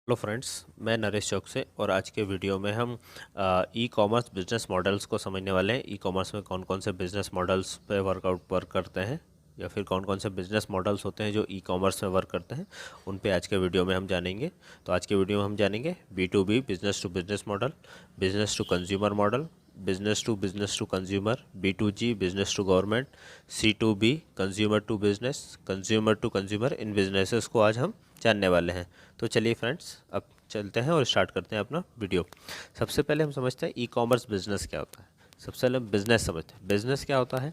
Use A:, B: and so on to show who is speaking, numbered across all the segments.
A: Hello friends, मैं नरेश चौक से। और आज के वीडियो में हम ई कॉमर्स बिजनेस मॉडल्स को समझने वाले हैं। ई कॉमर्स में कौन कौन से बिजनेस मॉडल्स पे वर्क करते हैं, या फिर कौन कौन से बिजनेस मॉडल्स होते हैं जो ई कॉमर्स में वर्क करते हैं, उन पे आज के वीडियो में हम जानेंगे। तो आज के वीडियो में हम जानेंगे B2B business to business model, business to consumer model, business to consumer, B2G business to government, C2B consumer to consumer. इन बिजनेसेस को आज हम जानने वाले हैं। तो चलिए फ्रेंड्स, अब चलते हैं और स्टार्ट करते हैं अपना वीडियो। सबसे पहले हम समझते हैं ई कॉमर्स बिजनेस क्या होता है। सबसे पहले बिजनेस समझते हैं। बिजनेस क्या होता है?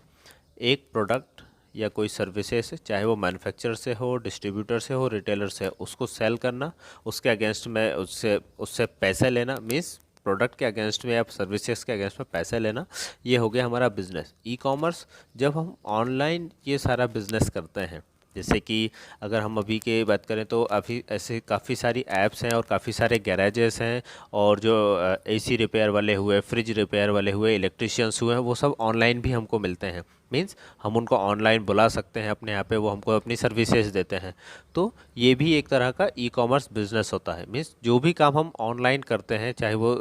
A: एक प्रोडक्ट या कोई सर्विसेज, चाहे वो मैन्युफैक्चरर से हो, डिस्ट्रीब्यूटर से हो, रिटेलर से हो, उसको सेल करना, उसके अगेंस्ट में उससे उससे पैसे लेना, मीन्स प्रोडक्ट के अगेंस्ट में या सर्विसेज के अगेंस्ट में पैसे लेना, ये हो गया हमारा बिजनेस। ई कॉमर्स जब हम ऑनलाइन ये सारा बिजनेस करते हैं, जैसे कि अगर हम अभी की बात करें तो अभी ऐसे काफ़ी सारी ऐप्स हैं और काफ़ी सारे गैराजेस हैं, और जो एसी रिपेयर वाले हुए, फ्रिज रिपेयर वाले हुए, इलेक्ट्रिशियंस हुए हैं, वो सब ऑनलाइन भी हमको मिलते हैं। मीन्स हम उनको ऑनलाइन बुला सकते हैं अपने यहाँ पे, वो हमको अपनी सर्विसेज देते हैं। तो ये भी एक तरह का ई कॉमर्स बिजनेस होता है। मीन्स जो भी काम हम ऑनलाइन करते हैं, चाहे वो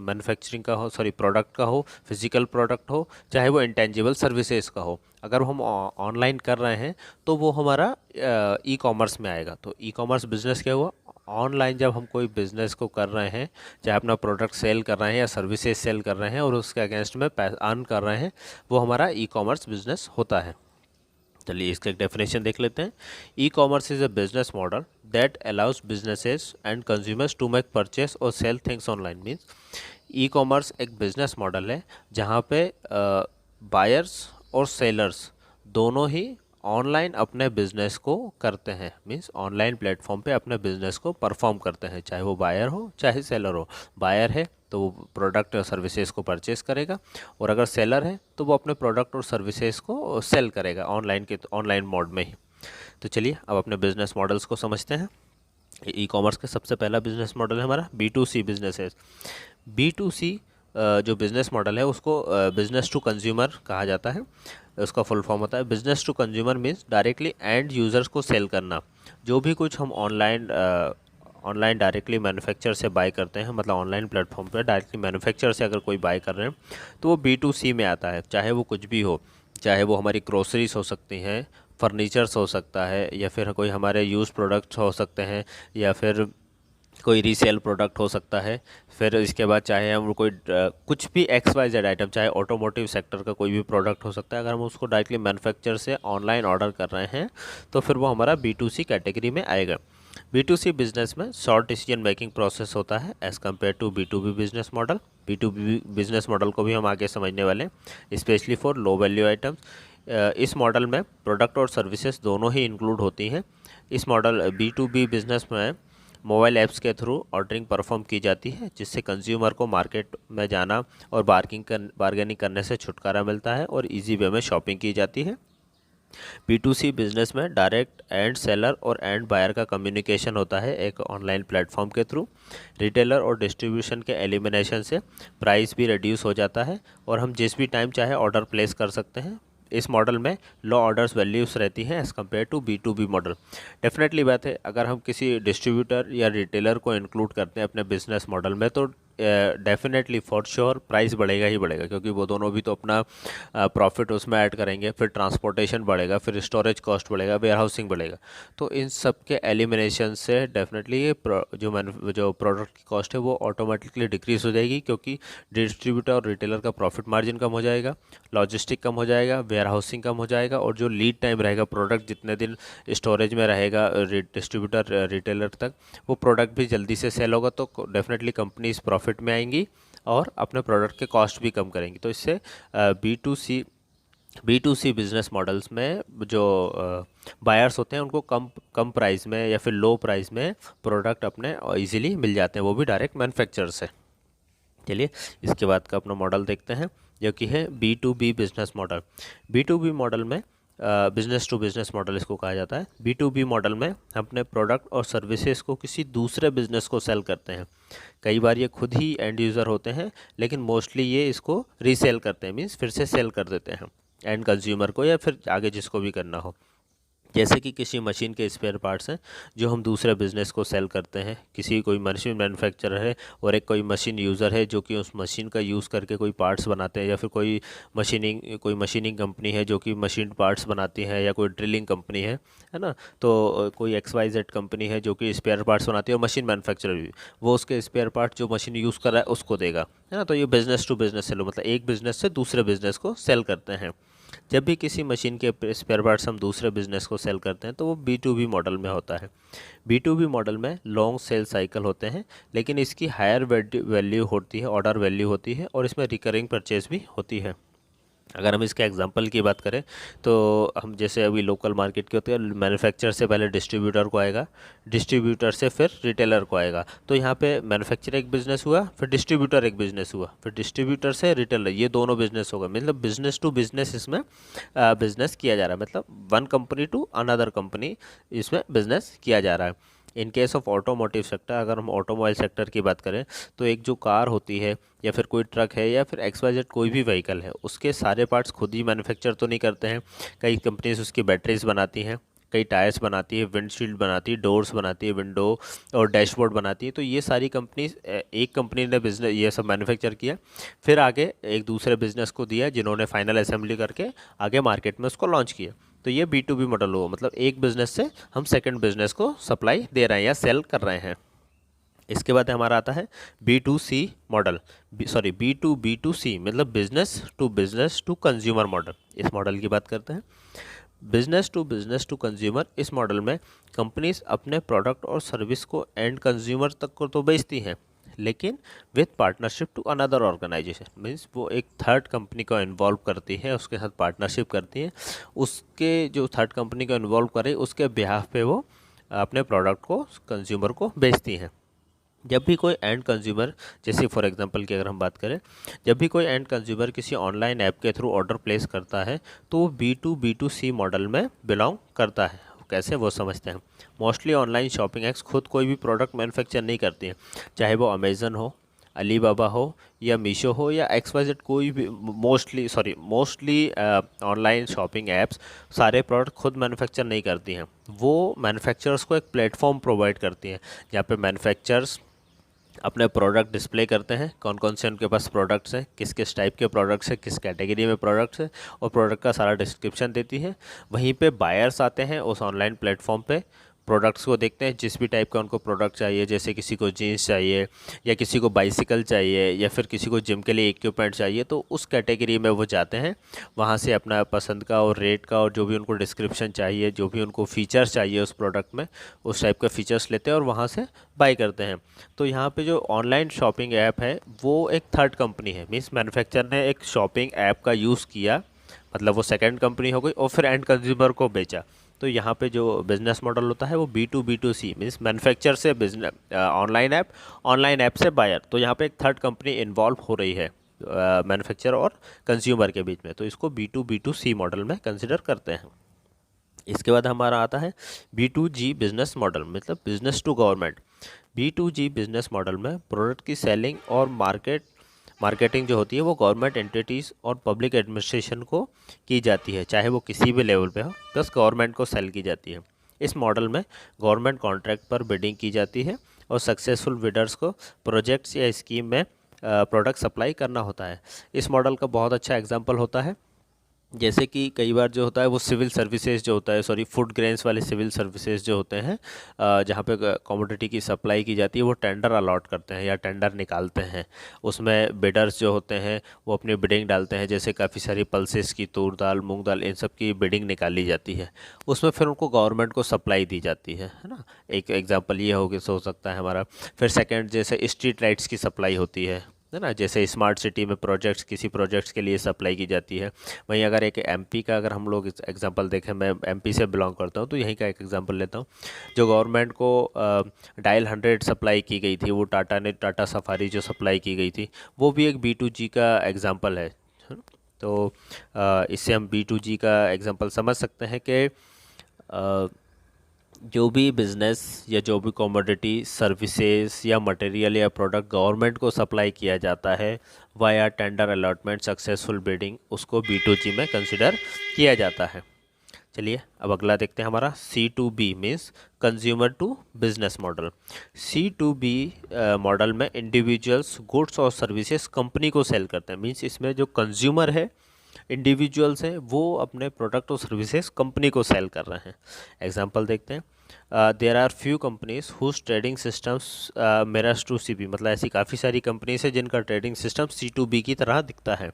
A: मैन्युफैक्चरिंग का हो, सॉरी प्रोडक्ट का हो, फिजिकल प्रोडक्ट हो, चाहे वो इंटेंजिबल सर्विसेज का हो, अगर हम ऑनलाइन कर रहे हैं तो वो हमारा ई कॉमर्स में आएगा। तो ई कॉमर्स बिजनेस क्या हुआ? ऑनलाइन जब हम कोई बिज़नेस को कर रहे हैं, चाहे अपना प्रोडक्ट सेल कर रहे हैं या सर्विसेज सेल कर रहे हैं और उसके अगेंस्ट में अर्न कर रहे हैं, वो हमारा ई कॉमर्स बिजनेस होता है। चलिए इसका एक डेफिनेशन देख लेते हैं। E commerce is a business model that allows businesses and consumers to make purchase और sell things online. Means e commerce एक बिजनेस मॉडल है जहाँ पे बायर्स और सेलर्स दोनों ही ऑनलाइन अपने बिजनेस को करते हैं। मीन्स ऑनलाइन प्लेटफॉर्म पे अपने बिजनेस को परफॉर्म करते हैं, चाहे वो बायर हो चाहे सेलर हो। बायर है तो वो प्रोडक्ट और सर्विसेज को परचेस करेगा, और अगर सेलर है तो वो अपने प्रोडक्ट और सर्विसेज को सेल करेगा ऑनलाइन मोड में ही। तो चलिए अब अपने बिजनेस मॉडल्स को समझते हैं। ई कॉमर्स का सबसे पहला बिजनेस मॉडल है हमारा B2C बिजनेस है। B2C जो बिज़नेस मॉडल है उसको बिज़नेस टू कंज्यूमर कहा जाता है। उसका फुल फॉर्म होता है business to consumer, means directly end users को सेल करना। जो भी कुछ हम ऑनलाइन डायरेक्टली मैन्युफैक्चर से बाय करते हैं, मतलब ऑनलाइन प्लेटफॉर्म पर डायरेक्टली मैन्युफैक्चर से अगर कोई बाय कर रहे हैं तो वो B2C में आता है। चाहे वो कुछ भी हो, चाहे वो हमारी ग्रोसरीज हो सकती हैं, फर्नीचर्स हो सकता है, या फिर कोई हमारे यूज़ प्रोडक्ट्स हो सकते हैं, या फिर कोई रीसेल प्रोडक्ट हो सकता है। फिर इसके बाद चाहे हम कोई कुछ भी XYZ आइटम, चाहे ऑटोमोटिव सेक्टर का कोई भी प्रोडक्ट हो सकता है, अगर हम उसको डायरेक्टली मैन्युफैक्चर से ऑनलाइन ऑर्डर कर रहे हैं तो फिर वो हमारा B2C कैटेगरी में आएगा। B2C बिजनेस में शॉर्ट डिसीजन मेकिंग प्रोसेस होता है as compared to B2B business model. B2B business model को भी हम आगे समझने वाले हैं, specially for low value items. इस मॉडल में प्रोडक्ट और सर्विसेज दोनों ही इंक्लूड होती हैं। इस मॉडल B2B बिजनेस में मोबाइल ऐप्स के थ्रू ऑर्डरिंग परफॉर्म की जाती है, जिससे कंज्यूमर को मार्केट में जाना और बार्गेनिंग करने से छुटकारा मिलता है और इजी वे में शॉपिंग की जाती है। B2C बिजनेस में डायरेक्ट एंड सेलर और एंड बायर का कम्युनिकेशन होता है एक ऑनलाइन प्लेटफॉर्म के थ्रू। रिटेलर और डिस्ट्रीब्यूशन के एलिमिनेशन से प्राइस भी रिड्यूस हो जाता है और हम जिस भी टाइम चाहे ऑर्डर प्लेस कर सकते हैं। इस मॉडल में लो ऑर्डर्स वैल्यूज रहती हैं as compared to B2B model. Definitely बात है, अगर हम किसी डिस्ट्रीब्यूटर या रिटेलर को इंक्लूड करते हैं अपने बिजनेस मॉडल में तो डेफिनेटली फॉर श्योर प्राइस बढ़ेगा ही बढ़ेगा, क्योंकि वो दोनों भी तो अपना प्रॉफिट उसमें ऐड करेंगे। फिर ट्रांसपोर्टेशन बढ़ेगा, फिर स्टोरेज कॉस्ट बढ़ेगा, वेयर हाउसिंग बढ़ेगा। तो इन सब के एलिमिनेशन से डेफिनेटली ये जो प्रोडक्ट की कॉस्ट है वो ऑटोमेटिकली डिक्रीज हो जाएगी, क्योंकि डिस्ट्रीब्यूटर और रिटेलर का प्रॉफिट मार्जिन कम हो जाएगा, लॉजिस्टिक कम हो जाएगा, वेयर हाउसिंग कम हो जाएगा, और जो लीड टाइम रहेगा प्रोडक्ट जितने दिन स्टोरेज में रहेगा डिस्ट्रीब्यूटर रिटेलर तक, वो प्रोडक्ट भी जल्दी से सेल होगा। तो डेफिनेटली कंपनीज प्रॉफिट में आएंगी और अपने प्रोडक्ट के कॉस्ट भी कम करेंगी। तो इससे B2C बिजनेस मॉडल्स में जो बायर्स होते हैं उनको कम कम प्राइस में या फिर लो प्राइस में प्रोडक्ट अपने इजीली मिल जाते हैं, वो भी डायरेक्ट मैन्युफैक्चर से। चलिए इसके बाद का अपना मॉडल देखते हैं, जो कि है B2B business model. B2B model में बिजनेस टू बिजनेस मॉडल इसको कहा जाता है। B2B मॉडल में हम अपने प्रोडक्ट और सर्विसेज को किसी दूसरे बिजनेस को सेल करते हैं। कई बार ये खुद ही एंड यूज़र होते हैं, लेकिन मोस्टली ये इसको रीसेल करते हैं, मीन्स फिर से सेल कर देते हैं एंड कंज्यूमर को या फिर आगे जिसको भी करना हो। जैसे कि किसी मशीन के स्पेयर पार्ट्स हैं जो हम दूसरे बिज़नेस को सेल करते हैं। किसी कोई मशीन मैन्युफैक्चरर है और एक कोई मशीन यूज़र है जो कि उस मशीन का यूज़ करके कोई पार्ट्स बनाते हैं, या फिर कोई मशीनिंग कंपनी है जो कि मशीन पार्ट्स बनाती है, या कोई ड्रिलिंग कंपनी है ना। तो कोई XYZ कंपनी है जो कि स्पेयर पार्ट्स बनाती है, और मशीन मैन्युफैक्चरर भी वो उसके स्पेयर पार्ट जो मशीन यूज़ कर रहा है उसको देगा, है ना। तो ये बिज़नेस टू बिज़नेस सेल, मतलब एक बिज़नेस से दूसरे बिज़नेस को सेल करते हैं। जब भी किसी मशीन के स्पेयर पार्ट्स हम दूसरे बिजनेस को सेल करते हैं तो वो B2B मॉडल में होता है। B2B मॉडल में लॉन्ग सेल साइकिल होते हैं, लेकिन इसकी हायर वैल्यू होती है, ऑर्डर वैल्यू होती है, और इसमें रिकरिंग परचेज भी होती है। अगर हम इसके एग्जांपल की बात करें तो हम जैसे अभी लोकल मार्केट के होते हैं, मैन्युफैक्चरर से पहले डिस्ट्रीब्यूटर को आएगा, डिस्ट्रीब्यूटर से फिर रिटेलर को आएगा। तो यहाँ पे मैन्युफैक्चरर एक बिज़नेस हुआ, फिर डिस्ट्रीब्यूटर एक बिज़नेस हुआ, फिर डिस्ट्रीब्यूटर से रिटेलर, ये दोनों बिज़नेस होगा। मतलब बिज़नेस टू बिज़नेस इसमें बिज़नेस किया जा रहा है, मतलब one company to another company इसमें बिज़नेस किया जा रहा है। In case of automotive sector, अगर हम ऑटोमोबाइल सेक्टर की बात करें तो एक जो कार होती है, या फिर कोई ट्रक है, या फिर XYZ कोई भी व्हीकल है, उसके सारे पार्ट्स खुद ही मैन्युफैक्चर तो नहीं करते हैं। कई कंपनीज उसकी बैटरीज बनाती हैं, कई टायर्स बनाती है, विंडशील्ड बनाती है, डोर्स बनाती है, विंडो और डैशबोर्ड बनाती है। तो ये सारी कंपनीज, एक कंपनी ने बिजनेस ये सब मैन्युफैक्चर किया, फिर आगे एक दूसरे बिजनेस को दिया जिन्होंने फाइनल असेंबली करके आगे मार्केट में उसको लॉन्च किया। तो ये B2B मॉडल हुआ, मतलब एक बिजनेस से हम सेकंड बिजनेस को सप्लाई दे रहे हैं या सेल कर रहे हैं। इसके बाद हमारा आता है B2C मॉडल, B2B2C, मतलब बिजनेस टू कंज्यूमर मॉडल। इस मॉडल की बात करते हैं। बिजनेस टू कंज्यूमर, इस मॉडल में कंपनीज अपने प्रोडक्ट और सर्विस को एंड कंज्यूमर तक को तो बेचती हैं, लेकिन with partnership to another organization, means वो एक थर्ड कंपनी को इन्वॉल्व करती है, उसके साथ पार्टनरशिप करती है। उसके जो थर्ड कंपनी को इन्वॉल्व करे उसके बिहाफ पे वो अपने प्रोडक्ट को कंज्यूमर को बेचती हैं। जब भी कोई एंड कंज्यूमर, जैसे फॉर एग्जांपल की अगर हम बात करें, जब भी कोई एंड कंज्यूमर किसी ऑनलाइन ऐप के थ्रू ऑर्डर प्लेस करता है तो वो B2B2C मॉडल में बिलोंग करता है। कैसे, वो समझते हैं। मोस्टली ऑनलाइन शॉपिंग ऐप्स खुद कोई भी प्रोडक्ट मैन्युफैक्चर नहीं करती हैं, चाहे वो अमेज़न हो, अलीबाबा हो, या मीशो हो, या XYZ कोई भी। मोस्टली ऑनलाइन शॉपिंग ऐप्स सारे प्रोडक्ट खुद मैन्युफैक्चर नहीं करती हैं। वो मैन्युफैक्चरर्स को एक प्लेटफॉर्म प्रोवाइड करती हैं जहाँ पे मैन्युफैक्चरर्स अपने प्रोडक्ट डिस्प्ले करते हैं, कौन कौन से उनके पास प्रोडक्ट्स हैं, किस किस टाइप के प्रोडक्ट्स हैं, किस कैटेगरी में प्रोडक्ट्स हैं, और प्रोडक्ट का सारा डिस्क्रिप्शन देती है। वहीं पे बायर्स आते हैं उस ऑनलाइन प्लेटफॉर्म पे, प्रोडक्ट्स को देखते हैं, जिस भी टाइप का उनको प्रोडक्ट चाहिए, जैसे किसी को जीन्स चाहिए, या किसी को बाइसिकल चाहिए, या फिर किसी को जिम के लिए इक्विपमेंट चाहिए, तो उस कैटेगरी में वो जाते हैं। वहाँ से अपना पसंद का और रेट का और जो भी उनको डिस्क्रिप्शन चाहिए, जो भी उनको फीचर्स चाहिए उस प्रोडक्ट में, उस टाइप के फीचर्स लेते हैं और वहाँ से बाई करते हैं। तो यहाँ पे जो ऑनलाइन शॉपिंग ऐप है वो एक थर्ड कंपनी है, मीन्स मैन्युफैक्चर ने एक शॉपिंग ऐप का यूज़ किया, मतलब वो सेकंड कंपनी हो गई, और फिर एंड कंज्यूमर को बेचा। तो यहाँ पे जो बिज़नेस मॉडल होता है वो B2B2C, मीन्स मैन्युफैक्चर से बिजनेस, ऑनलाइन ऐप से बायर। तो यहाँ पे एक थर्ड कंपनी इन्वॉल्व हो रही है मैन्युफैक्चर और कंज्यूमर के बीच में, तो इसको B2B2C मॉडल में कंसिडर करते हैं। इसके बाद हमारा आता है B2G बिजनेस मॉडल, मतलब business to government. B2G business model में प्रोडक्ट की सेलिंग और मार्केटिंग जो होती है वो गवर्नमेंट एंटिटीज़ और पब्लिक एडमिनिस्ट्रेशन को की जाती है, चाहे वो किसी भी लेवल पे हो, बस गवर्नमेंट को सेल की जाती है। इस मॉडल में गवर्नमेंट कॉन्ट्रैक्ट पर बिडिंग की जाती है और सक्सेसफुल बिडर्स को प्रोजेक्ट्स या स्कीम में प्रोडक्ट सप्लाई करना होता है। इस मॉडल का बहुत अच्छा एग्जाम्पल होता है, जैसे कि कई बार जो होता है वो सिविल सर्विसेज जो होता है, फूड ग्रेन्स वाले सिविल सर्विसेज जो होते हैं, जहाँ पे कमोडिटी की सप्लाई की जाती है, वो टेंडर अलॉट करते हैं या टेंडर निकालते हैं। उसमें बिडर्स जो होते हैं वो अपनी बिडिंग डालते हैं, जैसे काफ़ी सारी पल्सेस की, तूर दाल, मूंग दाल, इन सब की बिडिंग निकाली जाती है। उसमें फिर उनको गवर्नमेंट को सप्लाई दी जाती है ना। एक एग्जाम्पल ये हो सकता है हमारा। फिर सेकेंड, जैसे स्ट्रीट लाइट्स की सप्लाई होती है ना, जैसे स्मार्ट सिटी में किसी प्रोजेक्ट्स के लिए सप्लाई की जाती है। वहीं अगर एक MP का अगर हम लोग एग्जांपल देखें, मैं MP से बिलोंग करता हूँ तो यहीं का एक एग्जांपल लेता हूँ। जो गवर्नमेंट को डायल 100 सप्लाई की गई थी, वो टाटा सफारी जो सप्लाई की गई थी, वो भी एक B2G का एग्जाम्पल है। तो इससे हम B2G का एग्जाम्पल समझ सकते हैं कि जो भी बिज़नेस या जो भी कमोडिटी, सर्विसेज या मटेरियल या प्रोडक्ट गवर्नमेंट को सप्लाई किया जाता है via tender allotment successful bidding, उसको B2G में कंसिडर किया जाता है। चलिए अब अगला देखते हैं हमारा C2B means consumer to business model. C2B model में इंडिविजुअल्स गुड्स और सर्विसेज कंपनी को सेल करते हैं, मीन्स इसमें जो कंज्यूमर है, इंडिविजुअल्स हैं, वो अपने प्रोडक्ट और सर्विसेज कंपनी को सेल कर रहे हैं। एग्जांपल देखते हैं, there are few companies whose trading systems mirrors to CB, मतलब ऐसी काफ़ी सारी कंपनीज है जिनका ट्रेडिंग सिस्टम C2B की तरह दिखता है।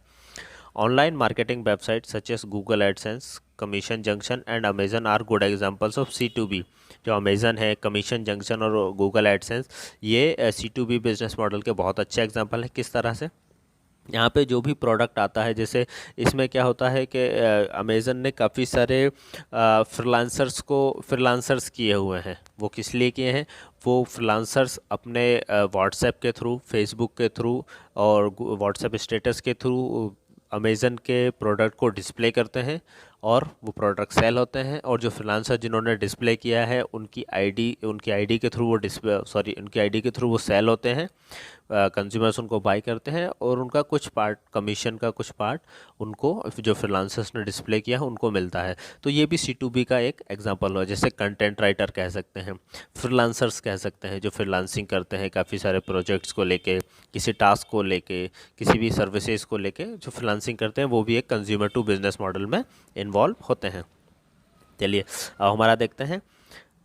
A: Online marketing website such as Google AdSense, Commission Junction and Amazon are good examples of C2B। जो अमेजन है, कमीशन जंक्शन और गूगल एडसेंस, ये C2B बिजनेस मॉडल के बहुत अच्छे एग्जांपल हैं। किस तरह से? यहाँ पे जो भी प्रोडक्ट आता है, जैसे इसमें क्या होता है कि अमेज़न ने काफ़ी सारे फ्रीलांसर्स किए हुए हैं। वो किस लिए किए हैं? वो फ्रीलांसर्स अपने व्हाट्सएप के थ्रू, फेसबुक के थ्रू और व्हाट्सएप स्टेटस के थ्रू अमेज़न के प्रोडक्ट को डिस्प्ले करते हैं और वो प्रोडक्ट सेल होते हैं। और जो फ्रीलांसर जिन्होंने डिस्प्ले किया है उनकी आईडी के थ्रू वो सेल होते हैं, कंज्यूमर्स उनको बाय करते हैं और उनका कुछ पार्ट, कमीशन का कुछ पार्ट उनको, जो फ्रीलांसर्स ने डिस्प्ले किया है, उनको मिलता है। तो ये भी C2B का एक एग्जांपल है। जैसे कंटेंट राइटर कह सकते हैं, फ्रीलांसर्स कह सकते हैं, जो फ्रीलांसिंग करते हैं काफ़ी सारे प्रोजेक्ट्स को लेके, किसी टास्क को लेके, किसी भी सर्विसेज को लेके जो फ्रीलांसिंग करते हैं, वो भी एक कंज्यूमर टू बिजनेस मॉडल में इन्वॉल्व होते हैं। चलिए अब हमारा देखते हैं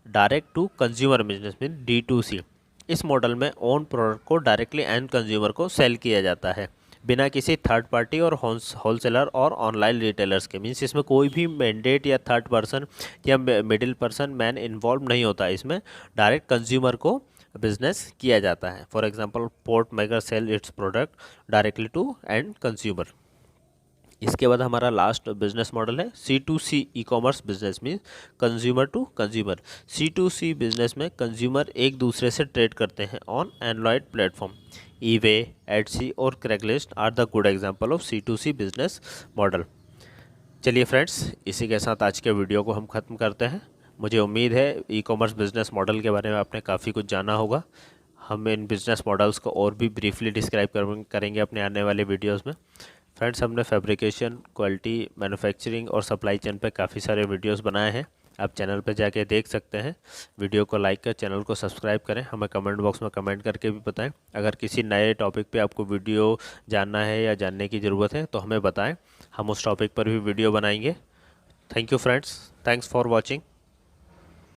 A: direct to consumer business mean D2C। इस मॉडल में ओन प्रोडक्ट को डायरेक्टली एंड कंज्यूमर को सेल किया जाता है बिना किसी थर्ड पार्टी और होलसेलर और ऑनलाइन रिटेलर्स के। मीन्स इसमें कोई भी मैंडेट या थर्ड पर्सन या मिडिल पर्सन मैन इन्वॉल्व नहीं होता। इसमें डायरेक्ट कंज्यूमर को बिजनेस किया जाता है। For example, port maker sell its product directly to end consumer. इसके बाद हमारा लास्ट बिजनेस मॉडल है C2C e commerce business mean consumer to consumer. C2C business में कंज्यूमर एक दूसरे से ट्रेड करते हैं on Android platform. eBay, Etsy और Craigslist are the good example of C2C business model. चलिए फ्रेंड्स, इसी के साथ आज के वीडियो को हम ख़त्म करते हैं। मुझे उम्मीद है ई कॉमर्स बिजनेस मॉडल के बारे में आपने काफ़ी कुछ जाना होगा। हम इन बिजनेस मॉडल्स को और भी ब्रीफली डिस्क्राइब करेंगे अपने आने वाले वीडियोज़ में। फ्रेंड्स, हमने फैब्रिकेशन, क्वालिटी, मैन्युफैक्चरिंग और सप्लाई चेन पे काफ़ी सारे वीडियोस बनाए हैं। आप चैनल पे जाके देख सकते हैं। वीडियो को लाइक कर, चैनल को सब्सक्राइब करें। हमें कमेंट बॉक्स में कमेंट करके भी बताएं। अगर किसी नए टॉपिक पे आपको वीडियो जानना है या जानने की ज़रूरत है तो हमें बताएं, हम उस टॉपिक पर भी वीडियो बनाएंगे। Thank you friends, thanks for watching.